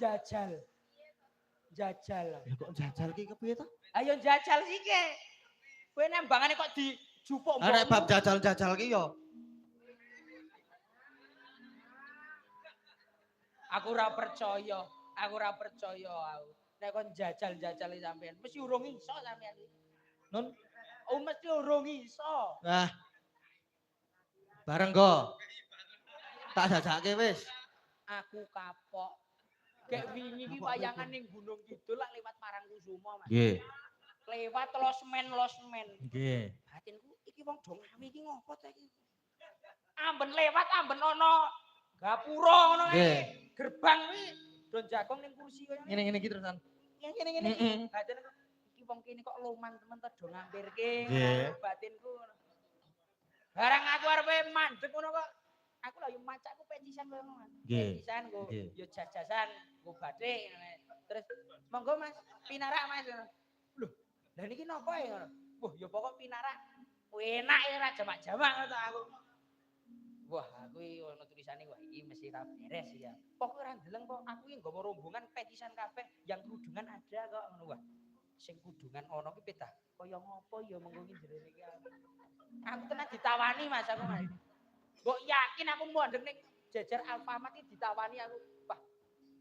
jajal. Jajal. Ya kok jajal ki kepiye to? Ayo jajal sike. Kowe nembangane kok dijupuk mbokmu. Nek bab jajal-jajal ki yo. Aku ora percaya. Aku ora percaya aku. Nek kon jajal-jajal sampean mesti urung iso sampean iki. Nun, Oh mesti urung iso. nah. Bareng go. Tak jajake wis. Aku kapok. Kayak wingi iki wayangan ning Gunung Kidul lak lewat Parangkusumo, Mas. Nggih. Lewat losmen. Nggih. Batinku iki wong do ngawi iki ngopo ta iki? Amben lewat amben ana gapura ngono iki. Gerbang iki do jagong ning kursi koyo Ngene iki terusan. Ngene iki. Batin iki wong kene kok loman temen ta do ngampirke. Batinku. Barang aku arepe mandeg ngono kok. Aku lho yo macakku pecisan koyo ngono. Pecisan go yo jajasan, go bathik. Terus monggo Mas, pinarak Mas. Lho, lah niki napa ya ngono? Wah, ya pokok pinarak. Enak ya ora jamak-jamak ngono aku. Wah, aku iki ono tulisane wah iki mesti ra beres ya. Pokok ora ndeleng kok aku iki nggawa rombongan pecisan kabeh yang kerudungan ada kok ngono wah. Sing kudungan ono ki pedah kaya ngopo ya mengko iki jerene iki. Aku tenan ditawani Mas aku Mas. Mbok yakin aku mondeng ning jajar Alfamart iki ditawani aku. Wah,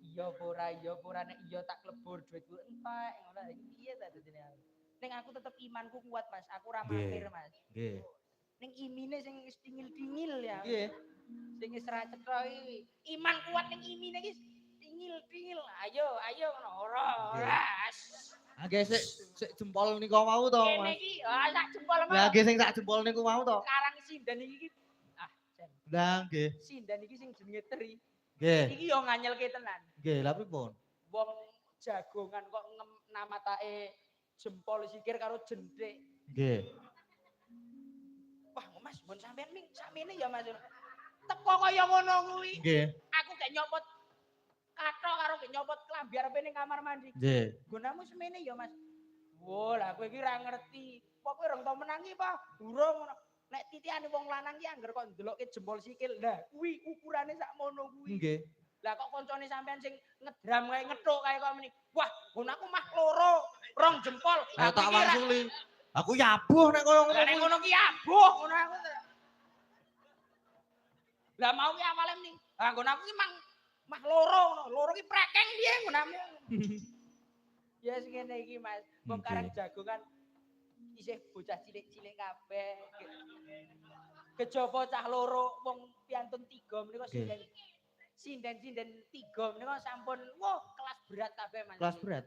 iya apa ora nek iya tak klebur duitku entek ngono iki piye ta dadine aku. Ning aku tetep imanku kuat Mas, aku ora mampir Mas. Nggih. Ning imine sing wis tingil-tingil ya. Nggih. Sing wis ra cetha iki. Iman kuat ning imine iki tingil-tingil. Ayo ngono ora. Nggih sik jempol niku mau to, Mas. Kene iki sak jempol mau. Lah nggih sing sak jempol niku mau to. Karang sindan iki Lah nggih. Sindan iki sing jenenge teri. Nggih. Iki yo nganyelke tenan. Nggih, lha pripun? Wong jagongan kok namatake jempol sikir karo jenthik. Nggih. Wah, Mas, mun sampean ming sakmene ya Mas. Teko kaya ngono kuwi. Nggih. Aku gak nyopot kathok karo gak nyopot klambi arepe ning kamar mandi. Nggih. Gunamu semene ya Mas. Wah, lah kowe iki ra ngerti. Kok kowe rong tau menangi apa? Durung ngono. Nek titiane wong lanang ki angger kok ndelokke jempol sikil. Lah, kuwi ukurane sak mono kuwi. Nggih. Lah kok koncone sampean sing ngedram kae ngethuk kae kok meni. Wah, ngono aku mah loro, rong jempol. Lah tak wangsuli. Aku yabuh nek koyo ngono. Lah nek ngono ki abuh ngono aku. Lah mau ki awale meni. Ah ngono aku ki mah loro ngono. Loro ki prekeng piye ngono aku. Ya sing ngene iki Mas. Wong karang jagongan isih bocah cilik-cilik kabeh. Kejaba cah loro wong piantun 3 menika sinden-sinden 3 menika sampun kelas berat kabeh Mas. Kelas berat.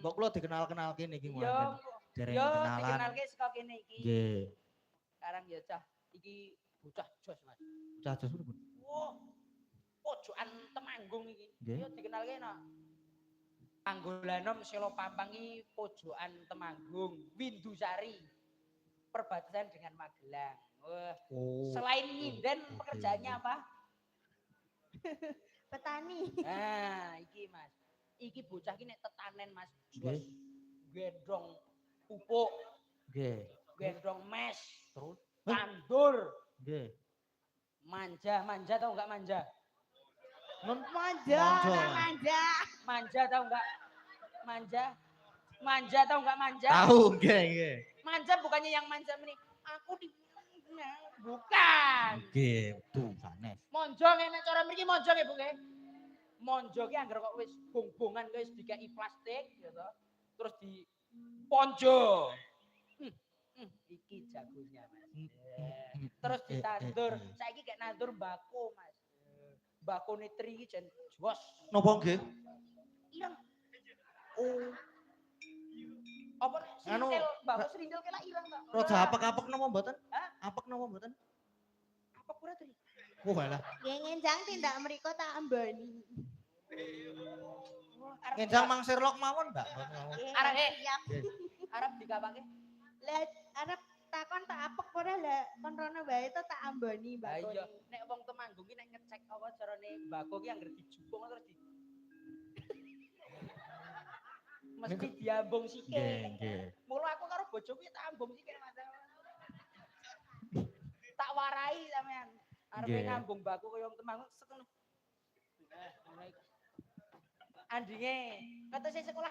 Mbok kula dikenal-kenalke niki Yo, dereng yo kenalan. dikenalke saka kene iki. Nggih. Sekarang ya cah iki bocah jos Mas. Bocah jos pripun? Wah. Pojokan Temanggung iki. Yo dikenalke no. Anggolanom Selo Pampang iki pojokan Temanggung, Windusari. Perbatasan dengan Magelang. Wah. Selain nyinden pekerjaannya apa? Petani. Nah, iki Mas. Iki bocah iki nek tetanen Mas. Jos. Gendong pupuk. Nggih. Gendong mes. Terus tandur. Nggih. Manja tau enggak manja? Manja. Manja tau enggak? Manja tau enggak manja? Tahu nggih. Manja bukannya yang manja meni. Aku di bukan. Nggih, tuh sanes. Monjo ngene cara mriki monjo nggih Bu nggih. Monjo ki anggar kok wis bong-bongan wis dikai plastik ya toh. Terus di ponjo. Iki jagonya Mas. Terus ditandur. Saiki gak nandur mbako Mas. Mbako nitri iki jen jos. Napa nggih? Ireng. Oh. Apa srintil, mbako srintil kela ireng to. Roja apek-apek napa mboten? Hah? Apek napa mboten? Apa pura tri? Walah. Nggih ngenjang tindak mriko tak ambani. Ngenjang Mang Sherlock mawon, Mbak. Arep siap. Arep digapake. Lah arep takon tak apek ora lah kon rono wae to tak ambani Mbak. Lah iya, nek wong Temanggung ki nek ngecek apa carane mbako ki anggar dijupuk terus di mesti diambung sikil. Nggih. Mula aku karo bojoku tak ambung sikil Mas. Tak warai sampean. Arepe ngambung mbako kaya wong Temanggung sekono. andinge. Kata saya sekolah